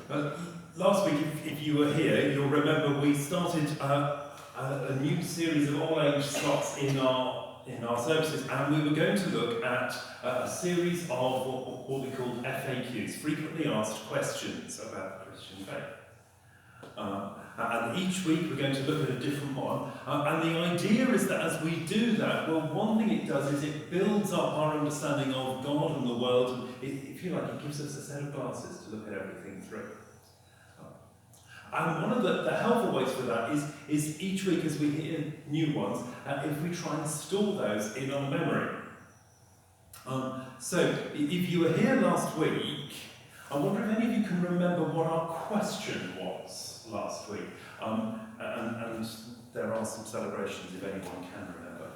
Last week, if you were here, you'll remember we started a new series of all-age slots in our services, and we were going to look at a series of what we called FAQs, frequently asked questions about the Christian faith. And each week we're going to look at a different one. And the idea is that as we do that, well, one thing it does is it builds up our understanding of God and the world. And if you like, it gives us a set of glasses to look at everything through. And one of the helpful ways for that is each week as we hear new ones, if we try and store those in our memory. So if you were here last week, I wonder if any of you can remember what our question was last week. And there are some celebrations if anyone can remember.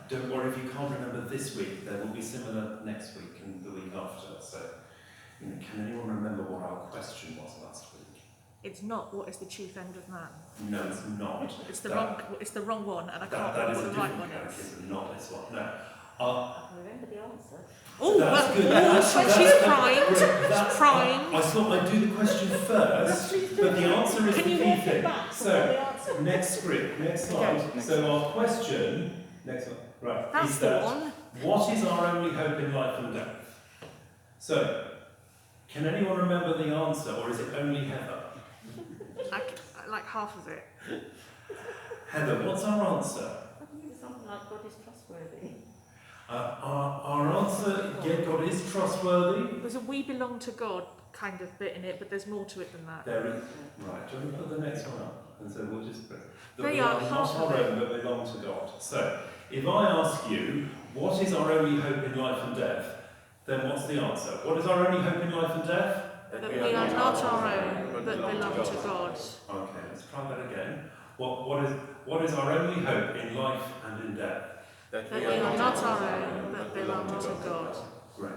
Don't worry if you can't remember this week, there will be similar next week and the week after. So, can anyone remember what our question was last week? It's not what is the chief end of man. No, it's not. It's the wrong one, and I can't remember what the right one is. Not this one. No. I remember the answer. Oh, that's good. She's primed. She's primed. I thought I'd do the question first, but the answer is the key thing. So, next script, next slide. Okay. So our question, next one, right, that's is the that one. What is our only hope in life and death? So, can anyone remember the answer, or is it only Heather? I like half of it. Heather, what's our answer? I think it's something like God is trustworthy. Our answer, yeah, God is trustworthy. There's a we belong to God kind of bit in it, but there's more to it than that. There is. Right, do you want to put the next one up? And so we'll just put they are not our own, but belong to God. So, if I ask you, what is our only hope in life and death? Then what's the answer? What is our only hope in life and death? That we are not our own, but belong to God. Okay, let's try that again. What is our only hope in life and in death? That we are not our own, but belong to God. Great.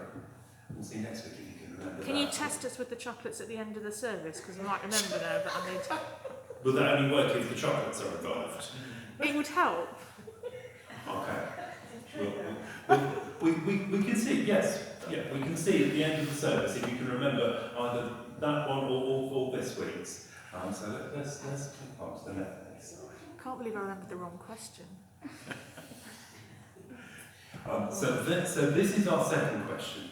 We'll see you next week if you can remember Can you test us with the chocolates at the end of the service? Because I might remember now that I need to... Will that only work if the chocolates are involved? It would help. Okay. We can see, yes. Yeah, we can see at the end of the service if you can remember either that one or this week's. So let's click on to the next slide. I can't believe I remembered the wrong question. So this is our second question.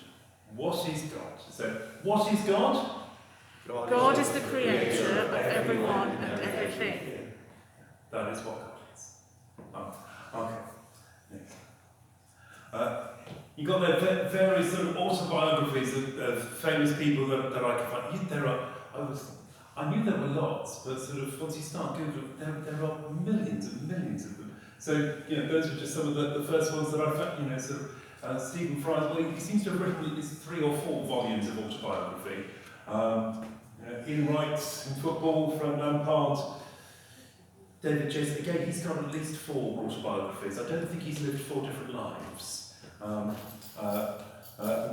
What is God? So, what is God? God is the creator of everyone and everything. That is what God is. Okay. Next. You got the various sort of autobiographies of famous people that I could find. I knew there were lots, but sort of once you start Googling, there are millions and millions of them. So those were just some of the first ones that I found. Sort of Stephen Fry's. Well, he seems to have written at least 3 or 4 volumes of autobiography. Ian Wright in football, Frank Lampard, David Chase. Again, he's got at least 4 autobiographies. I don't think he's lived 4 different lives.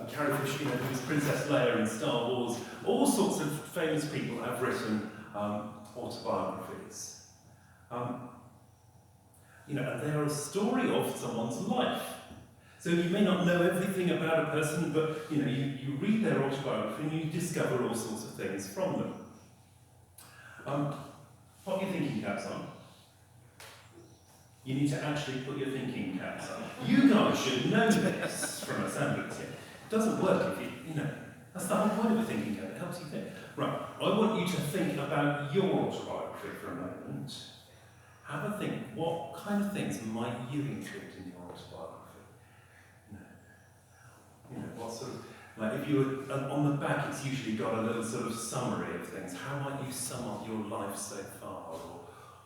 Carrie Fisher, who was Princess Leia in Star Wars. All sorts of famous people have written autobiographies. And they are a story of someone's life. So you may not know everything about a person, but you read their autobiography and you discover all sorts of things from them. What are your thinking caps on? You need to actually put your thinking caps on. You guys should know this from assemblies. It doesn't work if you that's the whole point of a thinking cap. It helps you think. Right, I want you to think about your autobiography for a moment. Have a think, what kind of things might you include in your autobiography? What sort of, like if you were, on the back it's usually got a little sort of summary of things. How might you sum up your life so far?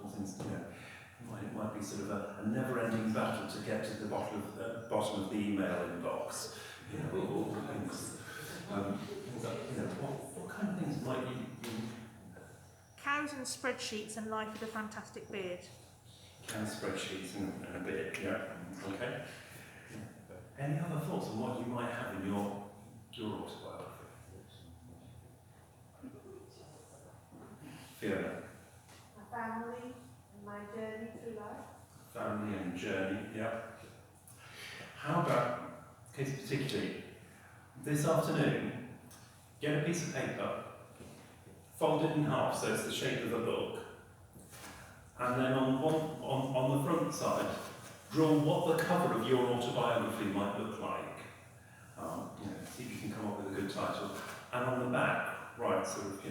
Or things, it might be sort of a never-ending battle to get to the bottom of the email inbox. All things. What kind of things might you... Cows and spreadsheets and life with a fantastic beard. Cows, spreadsheets and a beard, yeah. Okay. Any other thoughts on what you might have in your autobiography? Fiona? My family and my journey through life. Family and journey, yeah. How about, in case particularly, this afternoon, get a piece of paper fold it in half so it's the shape of a book, and then on the front side, draw what the cover of your autobiography might look like. See if you can come up with a good title. And on the back, write sort of,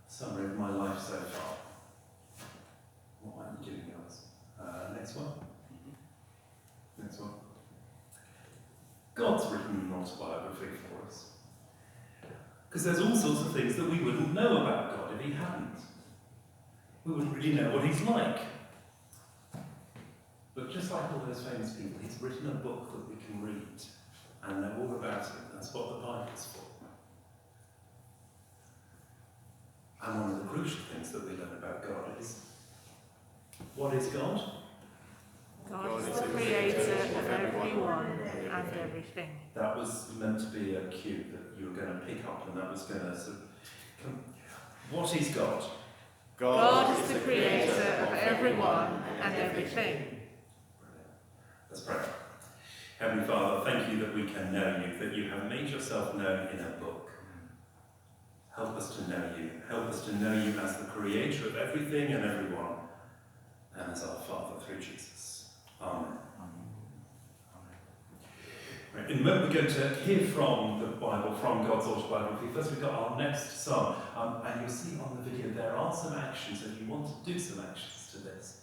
summary of my life so far. What might you do, guys? Next one. Next one. God's written an autobiography for us. Because there's all sorts of things that we wouldn't know about God if he hadn't. We wouldn't really know what he's like. But just like all those famous people, he's written a book that we can read and know all about him. That's what the Bible's for. And one of the crucial things that we learn about God is, what is God? God is the creator of everyone and everything. That was meant to be a cue that you were going to pick up, and that was going to sort of come. What is God? God is the creator of everyone and everything. Let's pray. Heavenly Father, thank you that we can know you, that you have made yourself known in a book. Help us to know you. Help us to know you as the creator of everything and everyone, and as our Father through Jesus. Amen. Right, in a moment we're going to hear from the Bible, from God's autobiography. First we've got our next psalm, and you'll see on the video there are some actions, if you want to do some actions to this.